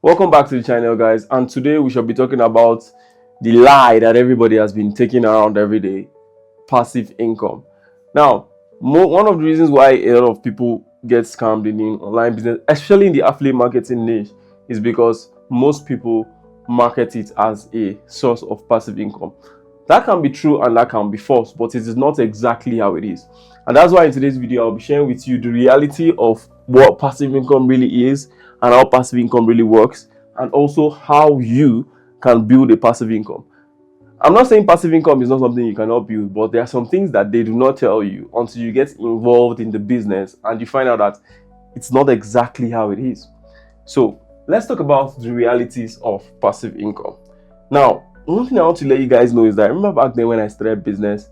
Welcome back to the channel, guys, and today we shall be talking about the lie that everybody has been taking around every day: passive income. Now, one of the reasons why a lot of people get scammed in online business, especially in the affiliate marketing niche, is because most people market it as a source of passive income. That can be true and that can be false, but it is not exactly how it is. And that's why in today's video, I'll be sharing with you the reality of what passive income really is and how passive income really works, and also how you can build a passive income. I'm not saying passive income is not something you cannot build, but there are some things that they do not tell you until you get involved in the business and you find out that it's not exactly how it is. So let's talk about the realities of passive income. Now, one thing I want to let you guys know is that I remember back then when I started business,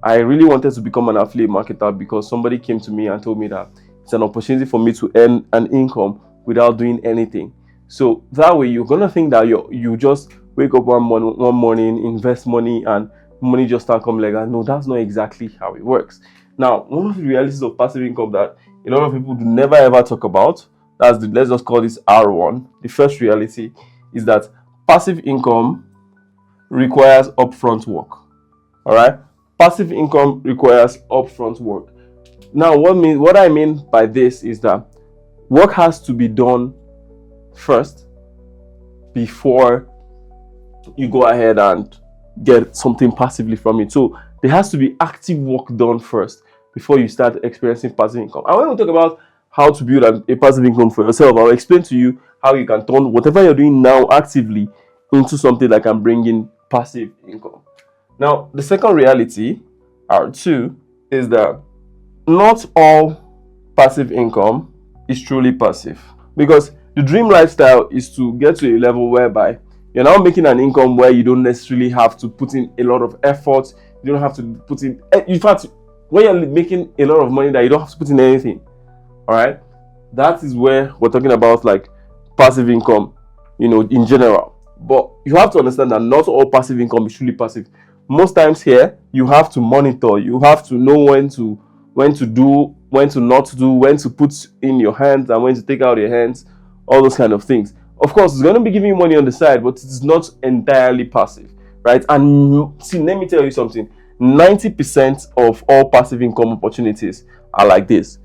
I really wanted to become an affiliate marketer because somebody came to me and told me that it's an opportunity for me to earn an income without doing anything. So that way you're gonna think that you just wake up one morning, invest money, and money just start coming like that. No, that's not exactly how it works. Now, one of the realities of passive income that a lot of people do never ever talk about, let's just call this R1. The first reality is that passive income requires upfront work. All right, passive income requires upfront work. Now, what I mean by this is that work has to be done first before you go ahead and get something passively from it. So there has to be active work done first before you start experiencing passive income. And when we talk about how to build a passive income for yourself, I'll explain to you how you can turn whatever you're doing now actively into something that can bring in passive income. Now, the second reality, R2, is that not all passive income is truly passive, because the dream lifestyle is to get to a level whereby you're now making an income where you don't necessarily have to put in a lot of effort. You don't have to put in fact, when you're making a lot of money that you don't have to put in anything. All right, that is where we're talking about like passive income, in general. But you have to understand that not all passive income is truly passive. Most times here, you have to monitor. You have to know when to do, when to not do, when to put in your hands and when to take out your hands, all those kind of things. Of course, it's going to be giving you money on the side, but it's not entirely passive, right? And see, let me tell you something. 90% of all passive income opportunities are like this.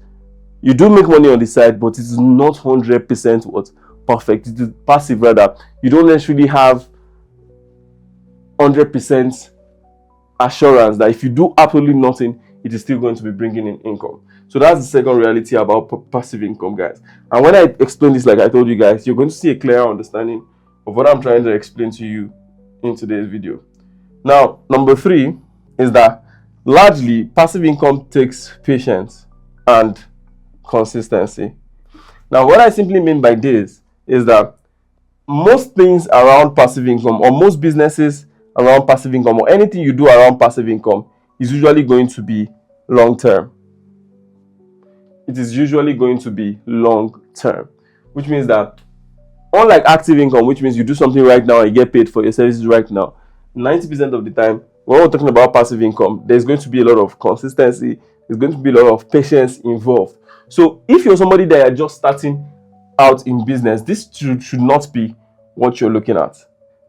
You do make money on the side, but it is not 100% what perfect. It is passive, rather. You don't necessarily have 100% assurance that if you do absolutely nothing, it is still going to be bringing in income. So that's the second reality about passive income, guys. And when I explain this, like I told you guys, you're going to see a clearer understanding of what I'm trying to explain to you in today's video. Now, number 3 is that largely passive income takes patience and consistency. Now, what I simply mean by this is that most things around passive income, or most businesses around passive income, or anything you do around passive income, is usually going to be long term. It is usually going to be long term, which means that unlike active income, which means you do something right now and you get paid for your services right now, 90% of the time when we're talking about passive income, there's going to be a lot of consistency, there's going to be a lot of patience involved. So if you're somebody that are just starting out in business, this should not be what you're looking at.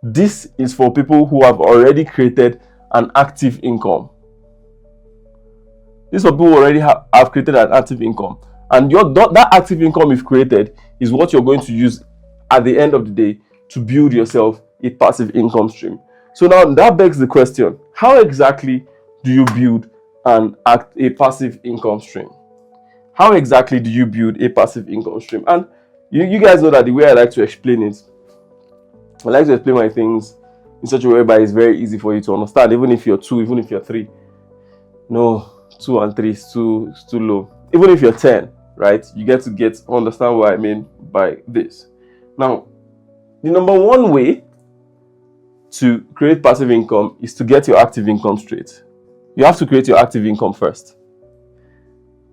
This is for people who have already created an active income. These are people who already have created an active income, and that active income you've created is what you're going to use at the end of the day to build yourself a passive income stream. So now that begs the question: how exactly do you build a passive income stream? How exactly do you build a passive income stream? And you guys know that the way I like to explain it, I like to explain my things in such a way whereby it's very easy for you to understand, even if you're 2, even if you're 3. No, 2 and 3 is too low. Even if you're 10, right? You get to understand what I mean by this. Now, the number 1 way to create passive income is to get your active income straight. You have to create your active income first,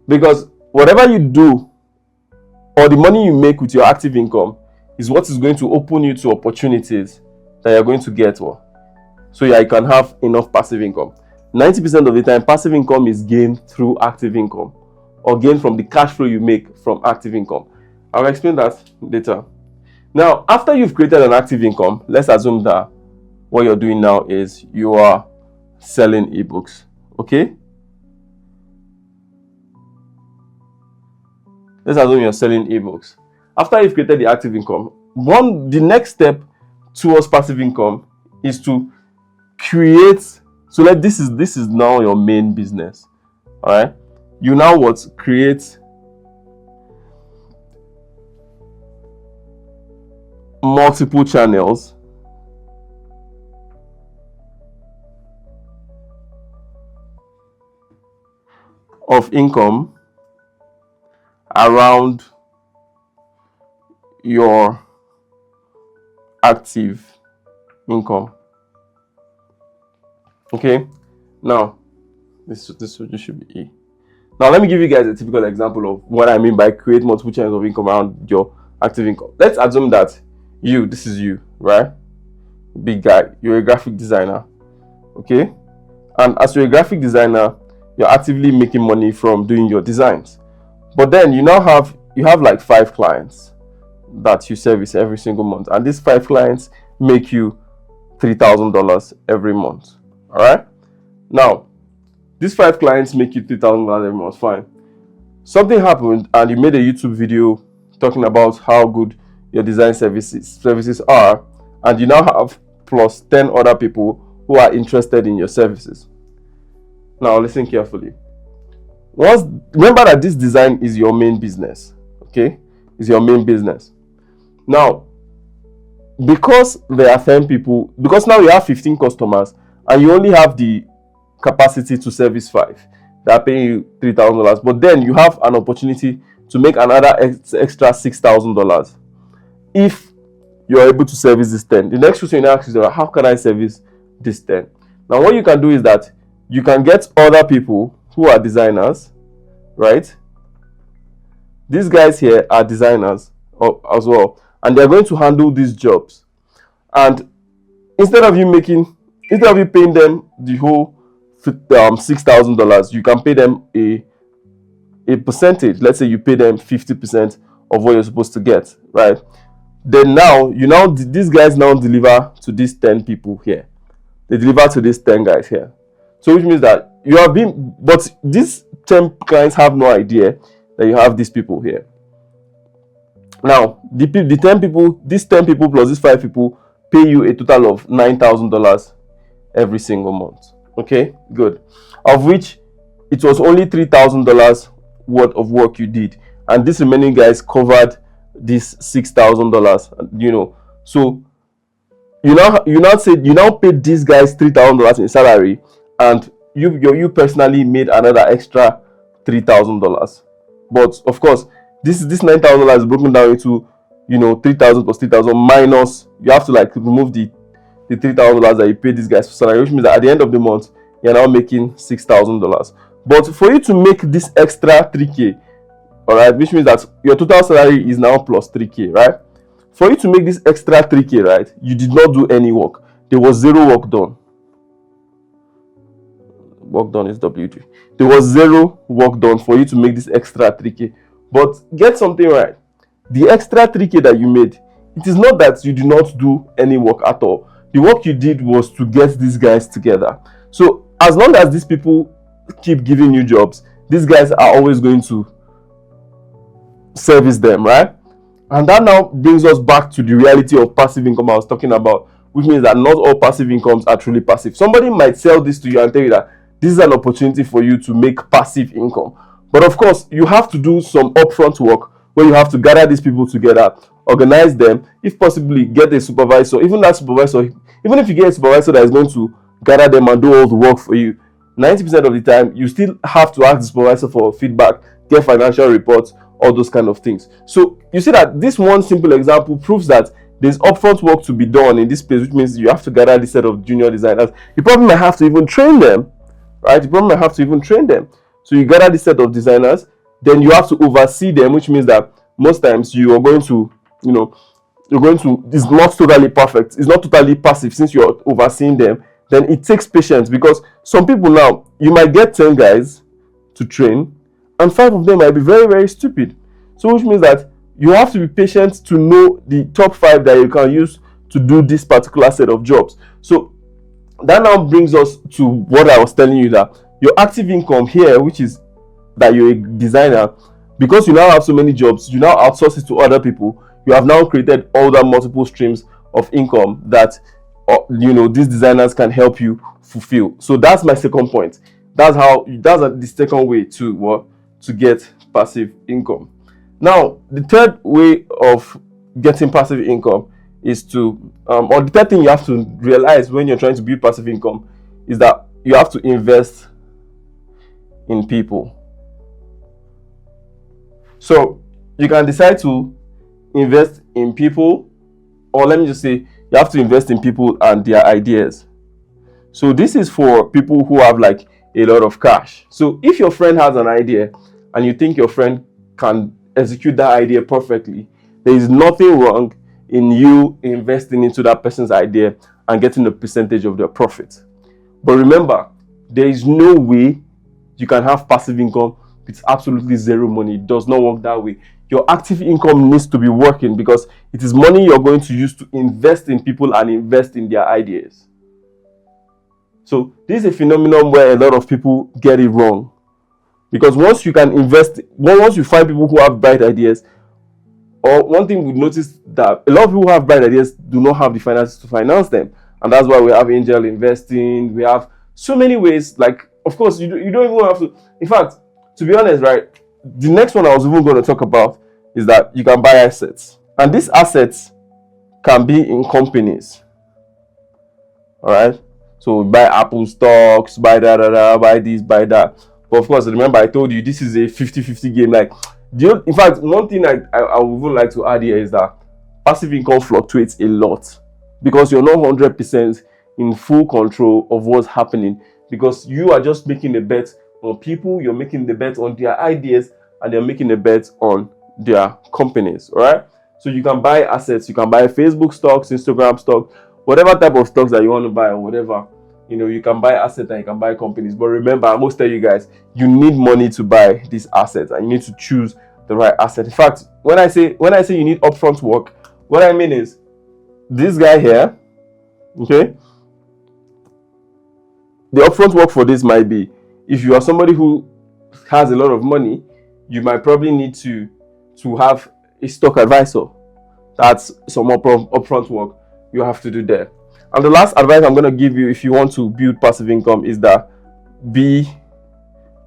because whatever you do or the money you make with your active income is what is going to open you to opportunities that you're going to get, so you can have enough passive income. 90% of the time, passive income is gained through active income, or gained from the cash flow you make from active income. I'll explain that later. Now, after you've created an active income, let's assume that what you're doing now is you are selling ebooks. Okay? Let's assume you're selling ebooks. After you've created the active income, the next step towards passive income is to create. So this is now your main business. All right? You now create multiple channels of income around your active income. Okay, now this should be E. Now let me give you guys a typical example of what I mean by create multiple channels of income around your active income. Let's assume that this is you, right? Big guy, you're a graphic designer. Okay, and as you're a graphic designer, you're actively making money from doing your designs. But then you have like 5 clients that you service every single month, and these 5 clients make you $3,000 every month. All right, now these 5 clients make you $3,000 every month. Fine. Something happened and you made a YouTube video talking about how good your design services are, and you now have plus 10 other people who are interested in your services. Now listen carefully. Remember that this design is your main business. Okay, is your main business. Now, because there are 10 people, because now you have 15 customers and you only have the capacity to service 5, they are paying you $3,000, but then you have an opportunity to make another extra $6,000 if you're able to service this 10. The next question you ask is, how can I service this 10? Now what you can do is that you can get other people who are designers, right? These guys here are designers as well, and they're going to handle these jobs. And instead of you paying them the whole $6,000, you can pay them a percentage. Let's say you pay them 50% of what you're supposed to get, right? Then these guys now deliver to these 10 people here. They deliver to these 10 guys here. So which means that but these 10 clients have no idea that you have these people here. Now, these 10 people plus these 5 people pay you a total of $9,000 every single month. Okay, good. Of which it was only $3,000 worth of work you did, and these remaining guys covered this $6,000. So you now paid these guys $3,000 in salary, and you personally made another extra $3,000. But of course, this $9,000 is broken down into 3,000 plus 3,000 minus, you have to remove the $3,000 that you paid these guys for salary, which means that at the end of the month you're now making $6,000. But for you to make this extra 3K, all right, which means that your total salary is now plus 3K, right? For you to make this extra 3K, right, you did not do any work. There was zero work done. Work done is WD. There was zero work done for you to make this extra 3K. But get something right. The extra 3K that you made, it is not that you did not do any work at all. The work you did was to get these guys together. So as long as these people keep giving you jobs, these guys are always going to service them, right? And that now brings us back to the reality of passive income I was talking about, which means that not all passive incomes are truly passive. Somebody might sell this to you and tell you that this is an opportunity for you to make passive income. But of course, you have to do some upfront work where you have to gather these people together, organize them, if possibly get a supervisor. Even if you get a supervisor that is going to gather them and do all the work for you, 90% of the time you still have to ask the supervisor for feedback, get financial reports, all those kind of things. So you see that this one simple example proves that there's upfront work to be done in this place, which means you have to gather this set of junior designers. You probably might have to even train them, right? So you gather this set of designers, then you have to oversee them, which means that most times you are going to, it's not totally perfect, it's not totally passive since you're overseeing them. Then it takes patience, because some people now, you might get 10 guys to train and 5 of them might be very, very stupid. So which means that you have to be patient to know the top 5 that you can use to do this particular set of jobs. So that now brings us to what I was telling you, that your active income here, which is that you're a designer, because you now have so many jobs, you now outsource it to other people. You have now created all that multiple streams of income that these designers can help you fulfill. So that's my second point. That's the second way to get passive income. Now, the third way of getting passive income is or the third thing you have to realize when you're trying to build passive income is that you have to invest in people. So you can decide to invest in people, or let me just say, you have to invest in people and their ideas. So this is for people who have like a lot of cash. So if your friend has an idea and you think your friend can execute that idea perfectly, there is nothing wrong in you investing into that person's idea and getting a percentage of their profit. But remember, there is no way you can have passive income with absolutely zero money. It does not work that way. Your active income needs to be working, because it is money you're going to use to invest in people and invest in their ideas. So this is a phenomenon where a lot of people get it wrong, because once you find people who have bright ideas, or one thing we noticed, that a lot of people who have bright ideas do not have the finances to finance them, and that's why we have angel investing. We have so many ways. Like, of course, you don't even have to. In fact, to be honest, right, the next one I was even going to talk about is that you can buy assets, and these assets can be in companies. All right, so buy Apple stocks, buy buy this, buy that. But of course, remember I told you this is a 50-50 game. Like, in fact, one thing I would even like to add here is that passive income fluctuates a lot, because you're not 100% in full control of what's happening, because you are just making a bet on people, you're making the bet on their ideas, and they're making a bet on their companies. All right, so you can buy assets, you can buy Facebook stocks, Instagram stocks, whatever type of stocks that you want to buy, or whatever. You can buy assets and you can buy companies. But remember, I must tell you guys, you need money to buy these assets, and you need to choose the right asset. In fact, when I say you need upfront work, what I mean is this guy here, okay? The upfront work for this might be, if you are somebody who has a lot of money, you might probably need to have a stock advisor. That's some upfront work you have to do there. And the last advice I'm going to give you if you want to build passive income is that be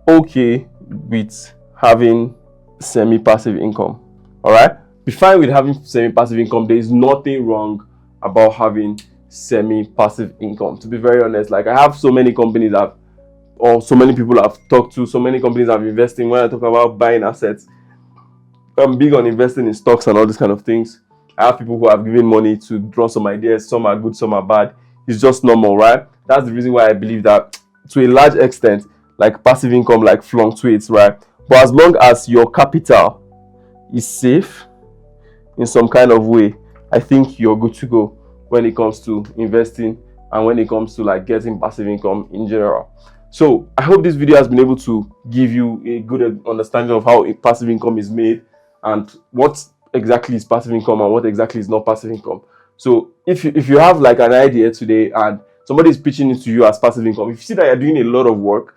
okay with having semi-passive income. All right, be fine with having semi-passive income. There is nothing wrong about having semi-passive income. To be very honest, like, I have so many companies or so many people I've talked to, so many companies I've invested in. When I talk about buying assets, I'm big on investing in stocks and all these kind of things. I have people who have given money to draw some ideas. Some are good, some are bad. It's just normal, right? That's the reason why I believe that, to a large extent, like, passive income like fluctuates, right? But as long as your capital is safe in some kind of way, I think you're good to go when it comes to investing and when it comes to like getting passive income in general. So I hope this video has been able to give you a good understanding of how passive income is made, and what exactly is passive income and what exactly is not passive income. So if you have like an idea today and somebody is pitching it to you as passive income, if you see that you're doing a lot of work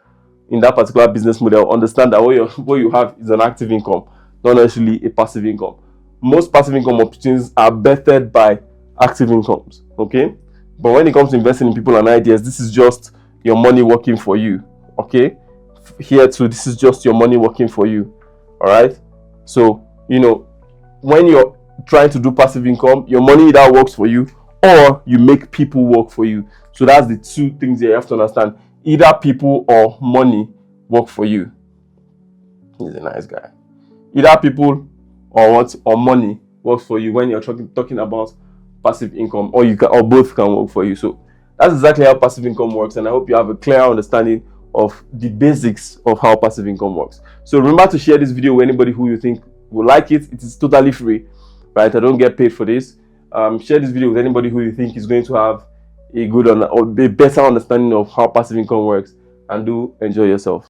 in that particular business model, understand that what you have is an active income, not necessarily a passive income. Most passive income opportunities are bettered by active incomes, okay? But when it comes to investing in people and ideas, this is just your money working for you, okay? Here too, this is just your money working for you, all right? So, when you're trying to do passive income, your money either works for you or you make people work for you. So that's the two things that you have to understand. Either people or money work for you. He's a nice guy. Either people or money works for you when you're talking about passive income, or both can work for you. So that's exactly how passive income works, and I hope you have a clear understanding of the basics of how passive income works. So remember to share this video with anybody who you think will like it. It is totally free, right? I don't get paid for this. Share this video with anybody who you think is going to have a good or a better understanding of how passive income works, and do enjoy yourself.